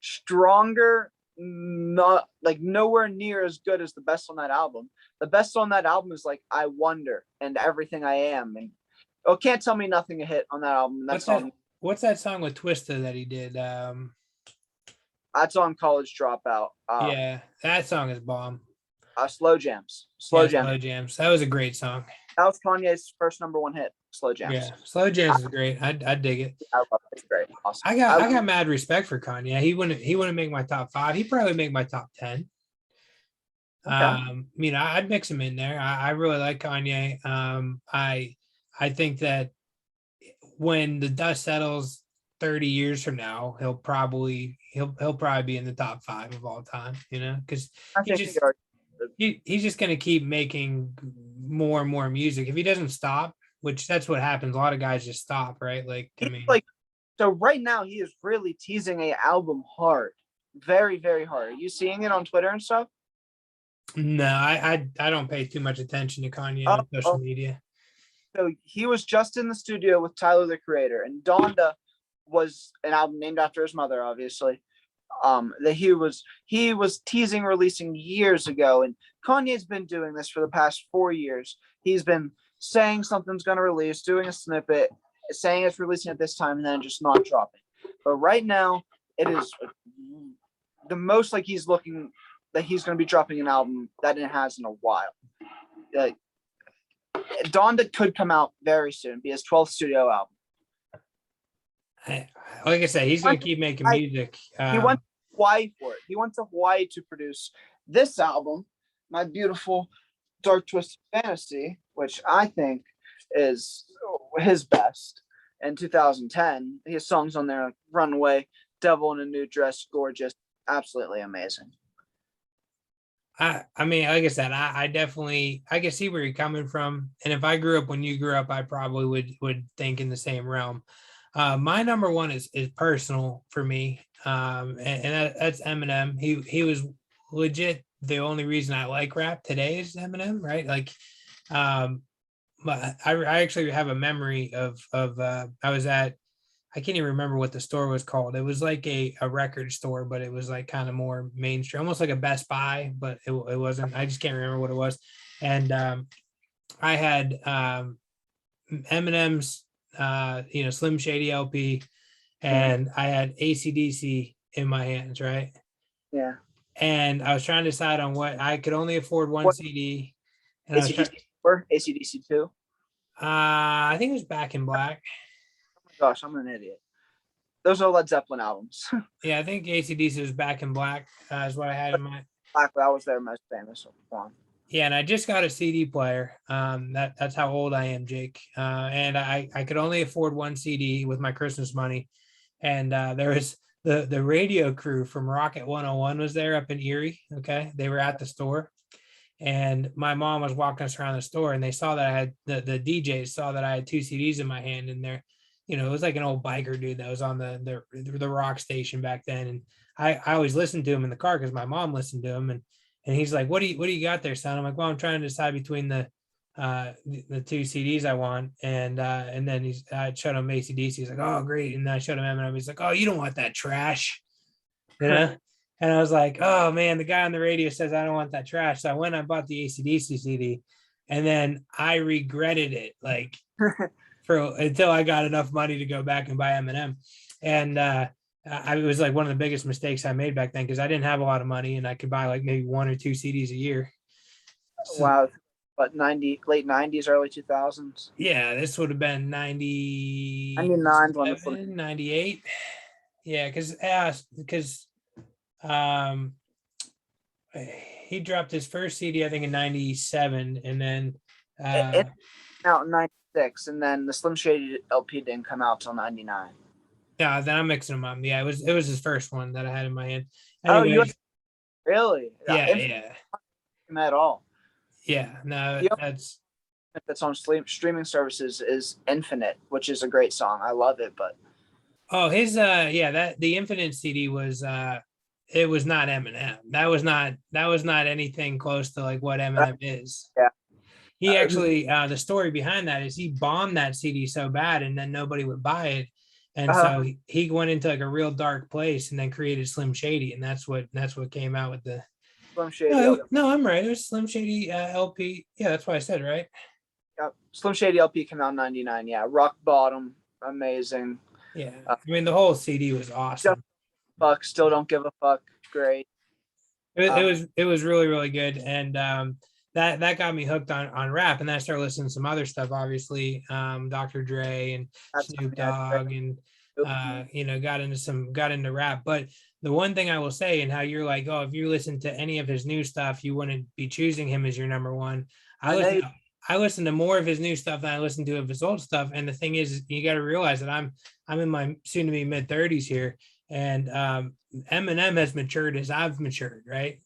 Stronger, not like nowhere near as good as the best on that album. The best on that album is like I Wonder and Everything I Am, and Can't Tell Me Nothing a hit on that album. What's that song with Twista that he did? That's on College Dropout. Yeah, that song is bomb. Slow Jams. Slow Jams. That was a great song. That was Kanye's first number one hit. Slow Jams. Yeah, Slow Jams is great. I dig it. I love it. It's great. Awesome. I got mad respect for Kanye. He wouldn't make my top 5. He'd probably make my top 10. Okay. I'd mix him in there. I really like Kanye. I think that when the dust settles 30 years from now, he'll probably be in the top 5 of all time, because he's just going to keep making more and more music. If he doesn't stop, which that's what happens. A lot of guys just stop, right? So right now he is really teasing a album hard, very, very hard. Are you seeing it on Twitter and stuff? No, I don't pay too much attention to Kanye on social media. So he was just in the studio with Tyler, the Creator, and Donda was an album named after his mother, obviously. That he was teasing releasing years ago, and Kanye's been doing this for the past 4 years. He's been saying something's going to release, doing a snippet, saying it's releasing at this time, and then just not dropping. But right now, it is the most like he's looking that he's going to be dropping an album that it has in a while. Like Donda could come out very soon, be his 12th studio album. Like I said, he's going to keep making music. He went to Hawaii for it. He went to Hawaii to produce this album, My Beautiful Dark Twisted Fantasy, which I think is his best. In 2010, he has songs on there like Runaway, Devil in a New Dress, Gorgeous, absolutely amazing. I mean, like I said, I definitely I can see where you're coming from, and if I grew up when you grew up, I probably would think in the same realm. My number one is personal for me, and that's Eminem. He was legit the only reason I like rap today is Eminem, right? Like, but I actually have a memory of I was at, I can't even remember what the store was called. It was like a record store, but it was like kind of more mainstream, almost like a Best Buy, but it wasn't. I just can't remember what it was. And I had Eminem's, Slim Shady LP, and I had AC/DC in my hands, right? Yeah. And I was trying to decide on what I could only afford one CD. And AC/DC 2? I think it was Back in Black. Gosh, I'm an idiot. Those are Led Zeppelin albums. Yeah, I think AC/DC was Back in Black is what I had in my. Black, that was their most famous one. Yeah, and I just got a CD player. That's how old I am, Jake. And I could only afford one CD with my Christmas money. And there was the radio crew from Rocket 101 was there up in Erie. Okay, they were at the store. And my mom was walking us around the store, and they saw that I had the DJs saw that I had 2 CDs in my hand, and they're, it was like an old biker dude that was on the rock station back then. And I always listened to him in the car because my mom listened to him, and he's like, what do you got there, son? I'm like, well, I'm trying to decide between the 2 CDs I want, and then I showed him AC/DC. He's like, oh, great. And then I showed him Eminem. He's like, oh, you don't want that trash, And I was like, oh man, the guy on the radio says I don't want that trash. So I went and bought the AC/DC CD, and then I regretted it like until I got enough money to go back and buy Eminem. And it was like one of the biggest mistakes I made back then, because I didn't have a lot of money and I could buy like maybe 1 or 2 CDs a year. So, wow. But late 90s, early 2000s. Yeah, this would have been 99, 98. Yeah, because he dropped his first CD, I think, in 97, and then it out in 96, and then the Slim Shady LP didn't come out till 99. Yeah, then I'm mixing them up. Yeah, it was his first one that I had in my hand. Anyways, Really? Yeah, Infinite yeah, at all. yeah. No, The only that's that's on streaming services is Infinite, which is a great song. I love it, but oh his yeah, that the Infinite CD was it was not Eminem. That was not anything close to like what Eminem is. yeah, He actually the story behind that is he bombed that CD so bad and then nobody would buy it. And uh, so he went into like a real dark place and then created Slim Shady, and that's what came out with the Slim Shady no LP. no I'm right, it was Slim Shady LP, yeah, that's what I said, right? Yeah, Slim Shady LP came out in '99. Yeah, Rock Bottom, amazing. Yeah, I mean the whole CD was Just awesome. fuck, still don't give a fuck. Great. It Um, was it was really really good, and that got me hooked on rap, and then I started listening to some other stuff, obviously, Dr. Dre and that's Snoop yeah, great. Dogg, and got into rap. But the one thing I will say, and how you're like, oh, if you listen to any of his new stuff, you wouldn't be choosing him as your number one. I I know. listen. I listen to more of his new stuff than I listen to of his old stuff, and the thing is, you got to realize that I'm in my soon to be mid 30s here, and Eminem has matured as I've matured, right?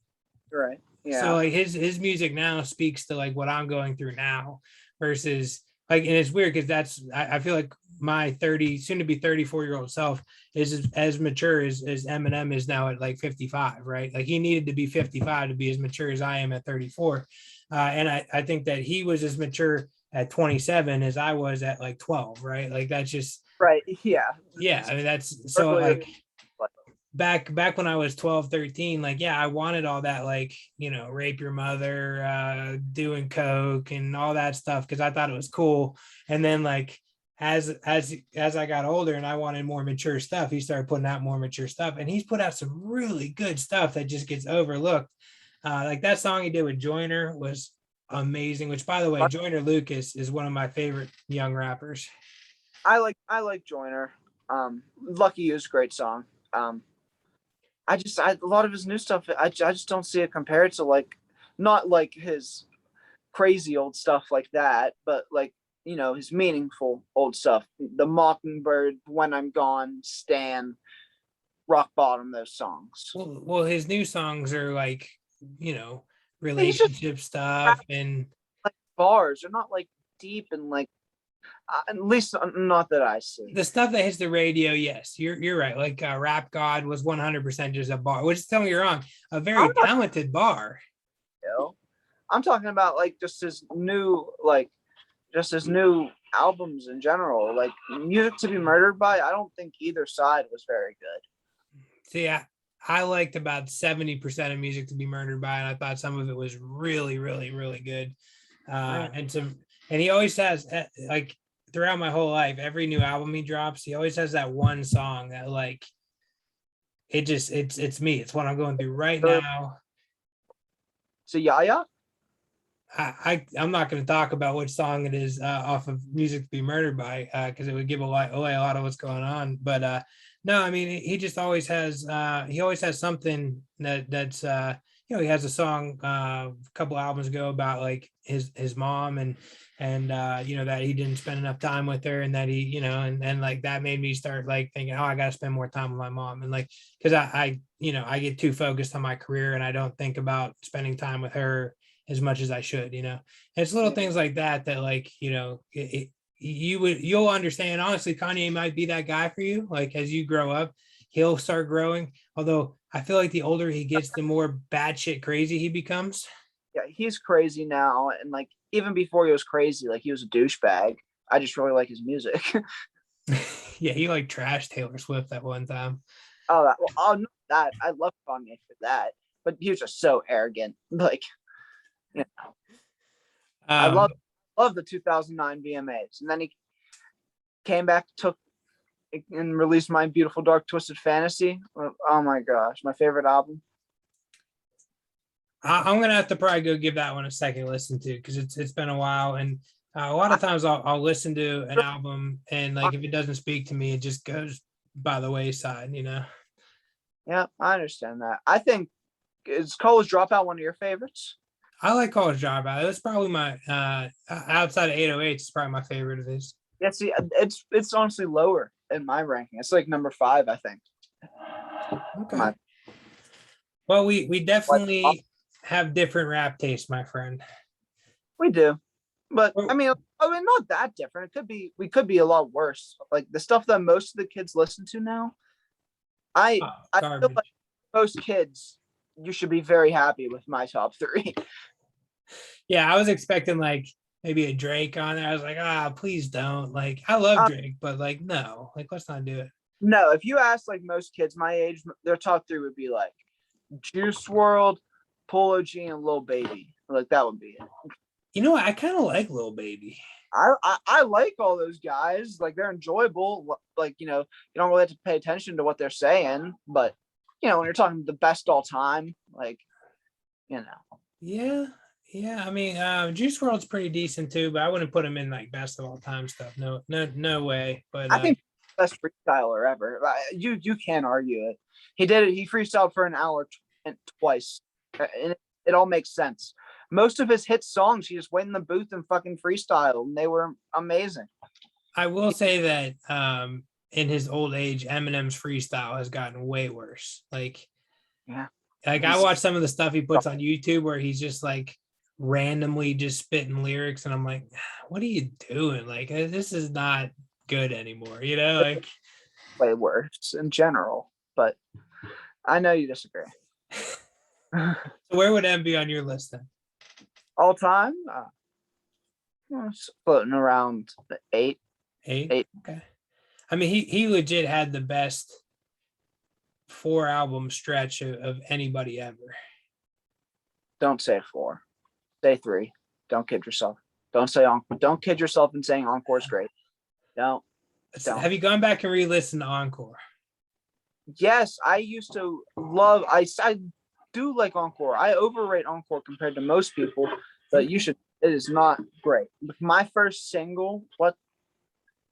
Right. So Yeah. like his music now speaks to like what I'm going through now versus like, and it's weird because I feel like my 30 soon to be 34-year-old self is as mature as Eminem is now at like 55, right? Like he needed to be 55 to be as mature as I am at 34. And I think that he was as mature at 27 as I was at like 12, right? Like that's just, Right. Yeah. yeah, I mean, that's so Earlier, like back when I was 12, 13, like, yeah, I wanted all that, like, rape your mother, doing coke and all that stuff because I thought it was cool. And then like as I got older and I wanted more mature stuff, he started putting out more mature stuff, and he's put out some really good stuff that just gets overlooked. Like that song he did with Joyner was amazing, which by the way, Joyner Lucas is one of my favorite young rappers. I like Joyner. Lucky You is a great song. A lot of his new stuff, I just don't see it compared to like, not like his crazy old stuff like that, but like, his meaningful old stuff. The Mockingbird, When I'm Gone, Stan, Rock Bottom, those songs. Well, his new songs are like, you know, He's just relationship stuff, rap, and like bars. They're not like deep and like, at least not that I see. the stuff that hits the radio. Yes, you're right. Like Rap God was 100% just a bar, which is, telling you wrong, a I'm very not, talented bar. I'm talking about like just his new albums in general. Like Music to Be Murdered By, I don't think either side was very good. See, I liked about 70% of Music to Be Murdered By, and I thought some of it was really, really, really good. And he always has like throughout my whole life, every new album he drops, he always has that one song that like it's me. It's what I'm going through right now. So Yaya? I'm not going to talk about which song it is off of Music to Be Murdered By because it would give away a lot of what's going on. But no, I mean he just always has something that's he has a song a couple albums ago about like his mom, and that he didn't spend enough time with her, and that he and like that made me start like thinking, oh, I got to spend more time with my mom, and like because I get too focused on my career and I don't think about spending time with her as much as I should, And it's little things like that like, you'll understand. Honestly, Kanye might be that guy for you. Like as you grow up, he'll start growing. Although I feel like the older he gets, the more batshit crazy he becomes. Yeah, he's crazy now, and like even before he was crazy, like he was a douchebag. I just really like his music. Yeah, he like trashed Taylor Swift at one time. No, that I love Kanye for that, but he was just so arrogant. Like, I Um, love the 2009 VMAs, and then he came back, took and released My Beautiful Dark Twisted Fantasy. Oh my gosh, my favorite album. I'm gonna have to probably go give that one a second listen to because it's been a while, and a lot of times I'll listen to an album and like if it doesn't speak to me, it just goes by the wayside, Yeah, I understand that. I think is College Dropout one of your favorites? I like College Dropout. That's probably my outside of 808, it's probably my favorite of his. Yeah, see, it's honestly lower in my ranking. It's like number 5, I think. Okay. Well, we definitely have different rap tastes, my friend. We do, but Oh, I mean, not that different. We could be a lot worse. Like the stuff that most of the kids listen to now. I feel like garbage. most kids, you should be very happy with my top three. Yeah, I was expecting like maybe a Drake on there. I was like, please don't. Like, I love Um, Drake, but like, no, like, let's not do it. no, if you ask like most kids my age, their top three would be like Juice World, Polo G, and Lil Baby. Like that would be it. You know what? I kind of like Lil Baby. I like all those guys. Like they're enjoyable. Like you don't really have to pay attention to what they're saying, but when you're talking the best all time, like you know, Yeah, yeah. I mean, Juice World's pretty decent too, but I wouldn't put him in like best of all time stuff. No, no, no way. But I think best freestyler ever. You can't argue it. He did it. He freestyled for an hour twice, and it all makes sense. Most of his hit songs, he just went in the booth and fucking freestyle, and they were amazing. I will say that in his old age, Eminem's freestyle has gotten way worse. Yeah, Like I watch some of the stuff he puts on YouTube where he's just like randomly just spitting lyrics, and I'm like, what are you doing? Like this is not good anymore, like way worse in general. But I know you disagree. So where would M be on your list then? All time, floating around the eight. Eight. Okay. I mean, he legit had the best 4-album stretch of anybody ever. Don't say 4. Say 3. Don't kid yourself. Don't say Encore. Don't kid yourself in saying Encore is great. Don't. Have you gone back and re-listened to Encore? Yes, I used to love. I do like Encore. I overrate Encore compared to most people, but you should. It is not great. My first single. What?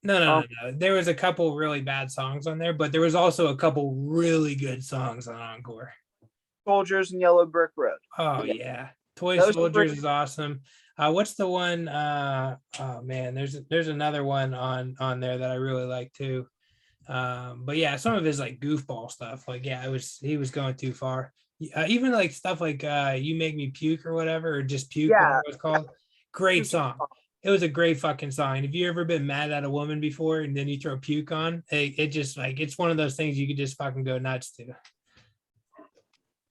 No. There was a couple really bad songs on there, but there was also a couple really good songs on Encore. Soldiers and Yellow Brick Road. Oh yeah. Toy Those Soldiers three. is awesome. What's the one? Oh man, there's another one on there that I really like too. But yeah, some of his like goofball stuff, like he was going too far. Even like stuff like "You Make Me Puke" or whatever, or just "Puke," whatever Yeah. it was called. Great song. It was a great fucking song. And have you ever been mad at a woman before and then you throw puke on? It just like it's one of those things you could just fucking go nuts to.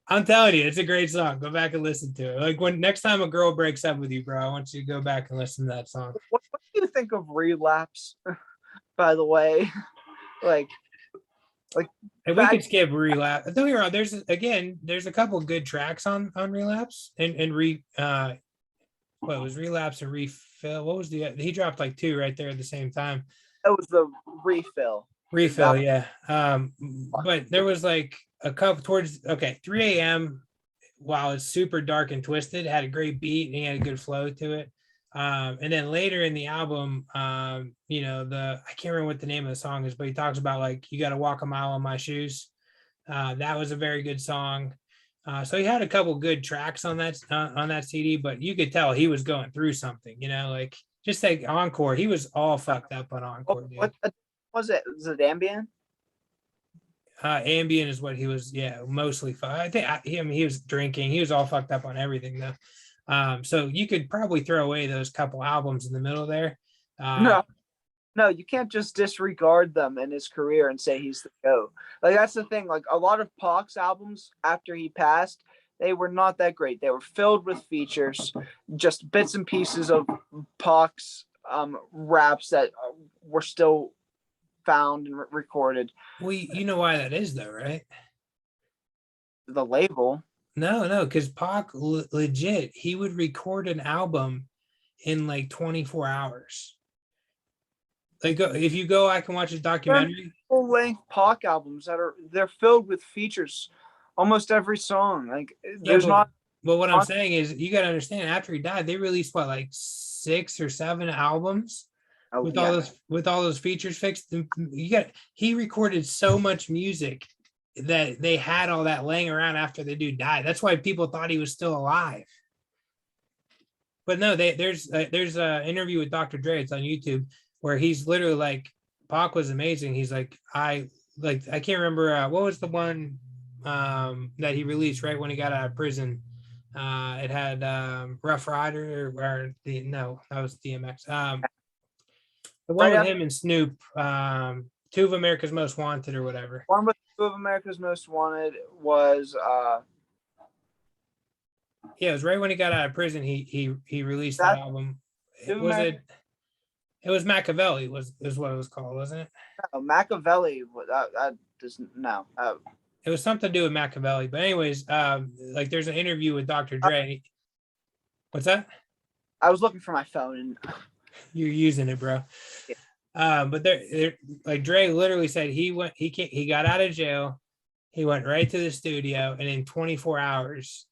I'm telling you, it's a great song. Go back and listen to it. Like when next time a girl breaks up with you, bro, I want you to go back and listen to that song. What do you think of Relapse? By the way, like and we could skip Relapse. Don't get me wrong. There's a couple good tracks on Relapse and what was Relapse and Refill? What was he dropped like 2 right there at the same time. It was the Refill. Refill, yeah. But there was like a couple towards 3 a.m. while it's super dark and twisted, had a great beat and he had a good flow to it. And then later in the album, I can't remember what the name of the song is, but he talks about like you got to walk a mile in my shoes. That was a very good song. So he had a couple good tracks on that CD, but you could tell he was going through something, like just like Encore. He was all fucked up on Encore. Dude. What was it? Was it Ambien? Ambien is what he was, mostly. I think he was drinking. He was all fucked up on everything though. So you could probably throw away those couple albums in the middle there. No, you can't just disregard them in his career and say he's the GOAT. Like that's the thing. Like a lot of Pac's albums after he passed, they were not that great. They were filled with features, just bits and pieces of Pac's raps that were still found and recorded. Well, you know why that is though, right? The label. No, because Pac legit, he would record an album in like 24 hours. Like if you go, I can watch a documentary. Full-length Pac albums they're filled with features, almost every song. Like there's not. But what I'm saying is, you got to understand. After he died, they released like 6 or 7 albums with all those features fixed. He recorded so much music that they had all that laying around after the dude died. That's why people thought he was still alive. But no, there's an interview with Dr. Dre. It's on YouTube where he's literally like, Pac was amazing. He's like, I can't remember what was the one that he released right when he got out of prison. It had Rough Rider that was DMX. The one Right with after him and Snoop, Two of America's Most Wanted or whatever. one with Two of America's Most Wanted was Yeah, it was right when he got out of prison. He released that album. Two of Was America's, it was Machiavelli is what it was called, wasn't it? no, Machiavelli. That doesn't no. It was something to do with Machiavelli. But anyways, like there's an interview with Dr. Dre. What's that? I was looking for my phone and You're using it, bro. Yeah. But there, like Dre literally said he got out of jail, he went right to the studio, and in 24 hours,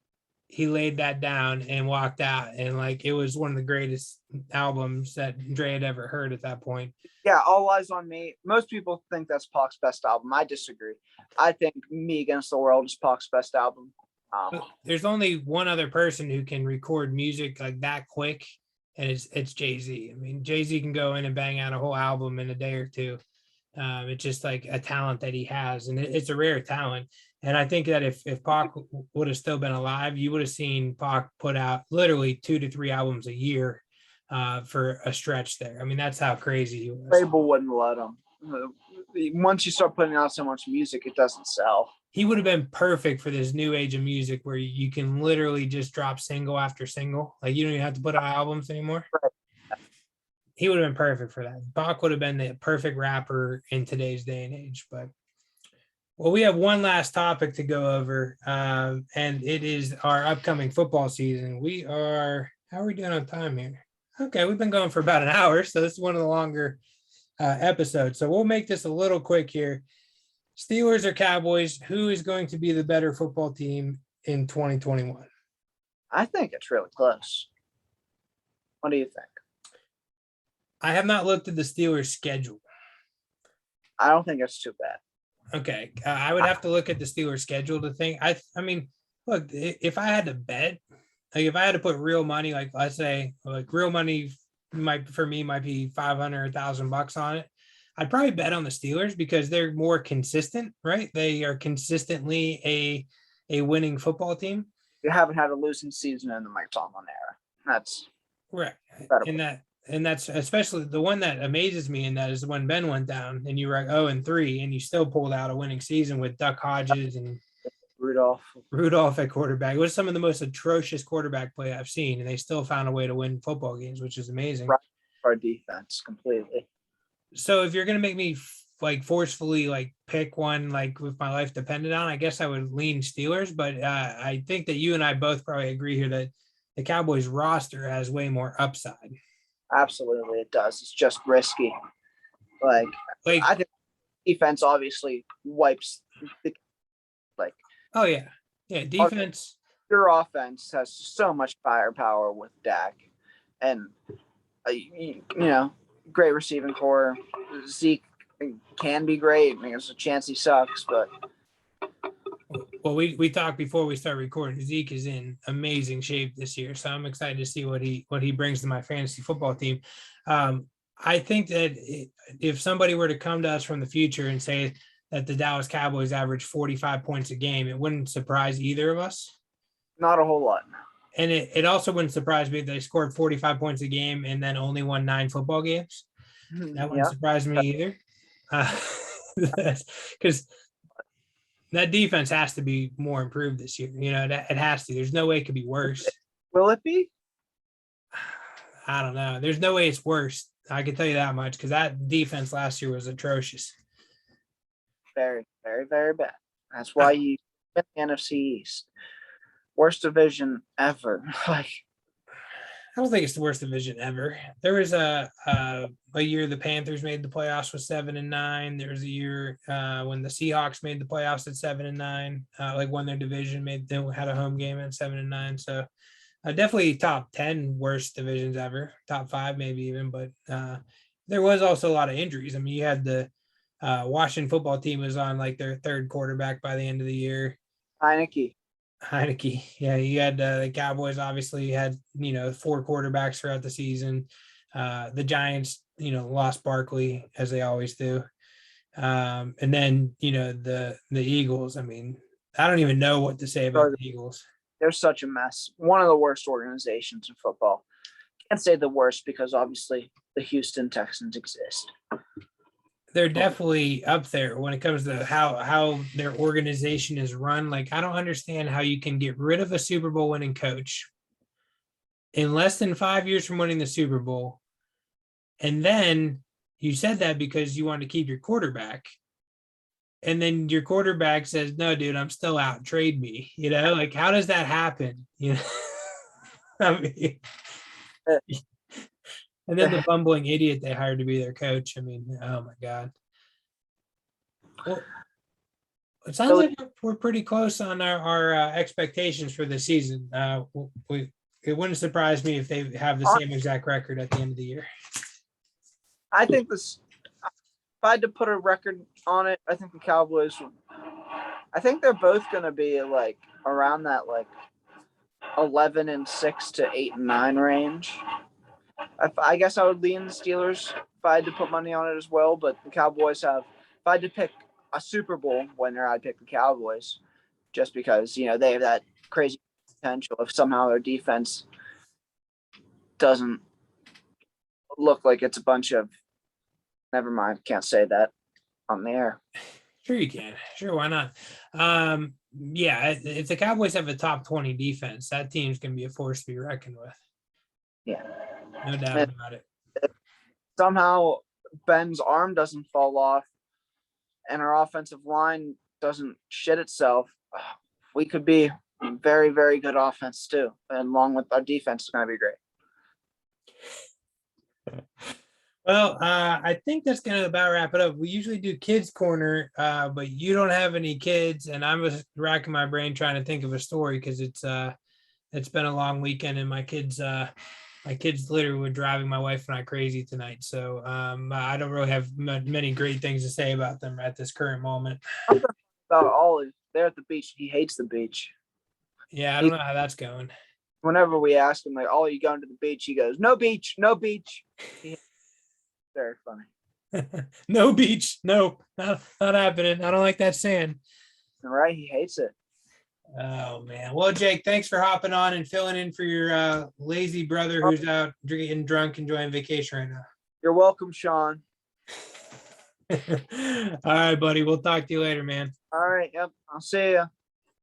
he laid that down and walked out. And like it was one of the greatest albums that Dre had ever heard at that point. Yeah, All Eyes on Me. Most people think that's Pac's best album. I disagree. I think Me Against the World is Pac's best album. There's only one other person who can record music like that quick, and it's Jay-Z. I mean, Jay-Z can go in and bang out a whole album in a day or two. It's just like a talent that he has, and it's a rare talent. And I think that if Pac would have still been alive, you would have seen Pac put out literally 2 to 3 albums a year for a stretch there. I mean, that's how crazy he was. Label wouldn't let him. Once you start putting out so much music, it doesn't sell. He would have been perfect for this new age of music where you can literally just drop single after single. Like you don't even have to put out albums anymore. Right. He would have been perfect for that. Bach would have been the perfect rapper in today's day and age. But well, we have one last topic to go over, and it is our upcoming football season. How are we doing on time here? Okay, we've been going for about an hour, so this is one of the longer episodes. So we'll make this a little quick here. Steelers or Cowboys, who is going to be the better football team in 2021? I think it's really close. What do you think? I have not looked at the Steelers' schedule. I don't think it's too bad. Okay, I would have to look at the Steelers' schedule to think. I mean, look, if I had to bet, like if I had to put real money, like let's say, like real money might be $500 or $1,000 on it. I'd probably bet on the Steelers because they're more consistent, right? They are consistently a winning football team. You haven't had a losing season in the Mike Tomlin era. That's right, incredible. And that's especially the one that amazes me in that is when Ben went down and you were 0-3 and you still pulled out a winning season with Duck Hodges and Rudolph at quarterback. It was some of the most atrocious quarterback play I've seen, and they still found a way to win football games, which is amazing. Right. Our defense completely. So if you're going to make me like forcefully like pick one, like with my life depended on, I guess I would lean Steelers, but I think that you and I both probably agree here that the Cowboys roster has way more upside. Absolutely, it does. It's just risky. Like I think defense obviously wipes the Oh yeah, defense. Your offense has so much firepower with Dak, and great receiving core. Zeke can be great. I mean, there's a chance he sucks, but well, we talked before we start recording. Zeke is in amazing shape this year, so I'm excited to see what he brings to my fantasy football team. I think that if somebody were to come to us from the future and say that the Dallas Cowboys average 45 points a game, it wouldn't surprise either of us. Not a whole lot. And it also wouldn't surprise me if they scored 45 points a game and then only won 9 football games. That wouldn't surprise me either. Because that defense has to be more improved this year. You know, it has to. There's no way it could be worse. Will it be? I don't know. There's no way it's worse. I can tell you that much because that defense last year was atrocious. Very, very, very bad. That's why you get the NFC East. Worst division ever. Like, I don't think it's the worst division ever. There was a year the Panthers made the playoffs with 7-9. There was a year when the Seahawks made the playoffs at 7-9. Like won their division, had a home game at 7-9. So definitely top 10 worst divisions ever, top 5 maybe even. But there was also a lot of injuries. I mean, you had the Washington football team was on like their third quarterback by the end of the year. Heineke. Yeah, you had the Cowboys obviously had 4 quarterbacks throughout the season. The Giants lost Barkley as they always do, and then the Eagles. I mean, I don't even know what to say about the Eagles. They're such a mess. One of the worst organizations in football. Can't say the worst because obviously the Houston Texans exist. They're definitely up there when it comes to how their organization is run. Like, I don't understand how you can get rid of a Super Bowl winning coach in less than 5 years from winning the Super Bowl. And then you said that because you want to keep your quarterback. And then your quarterback says, no, dude, I'm still out. Trade me. Like, how does that happen? I mean, and then the bumbling idiot they hired to be their coach. I mean, oh my God. Well, it sounds like we're pretty close on our expectations for the season. It wouldn't surprise me if they have the same exact record at the end of the year. I think if I had to put a record on it, I think the Cowboys, I think they're both going to be like around that like 11-6 to 8-9 range. I guess I would lean the Steelers if I had to put money on it as well, but the Cowboys have, if I had to pick a Super Bowl winner, I'd pick the Cowboys just because, they have that crazy potential if somehow their defense doesn't look like it's a bunch of, never mind, can't say that on the air. Sure you can. Sure, why not? Yeah, if the Cowboys have a top 20 defense, that team's going to be a force to be reckoned with. Yeah. No doubt about it. If somehow Ben's arm doesn't fall off and our offensive line doesn't shit itself, we could be very, very good offense too. And along with our defense, it's going to be great. Well, I think that's going to about wrap it up. We usually do kids corner, but you don't have any kids, and I'm just racking my brain trying to think of a story because it's been a long weekend, and my kids literally were driving my wife and I crazy tonight. So I don't really have many great things to say about them at this current moment. About Ollie, there at the beach, he hates the beach. Yeah, I don't know how that's going. Whenever we ask him, like, "Oh, you going to the beach?" He goes, "No beach, no beach." Very funny. No beach, no, not happening. I don't like that sand. Right, he hates it. Oh man. Well, Jake, thanks for hopping on and filling in for your lazy brother who's out drinking drunk, enjoying vacation right now. You're welcome, Sean. All right, buddy. We'll talk to you later, man. All right. Yep. I'll see you.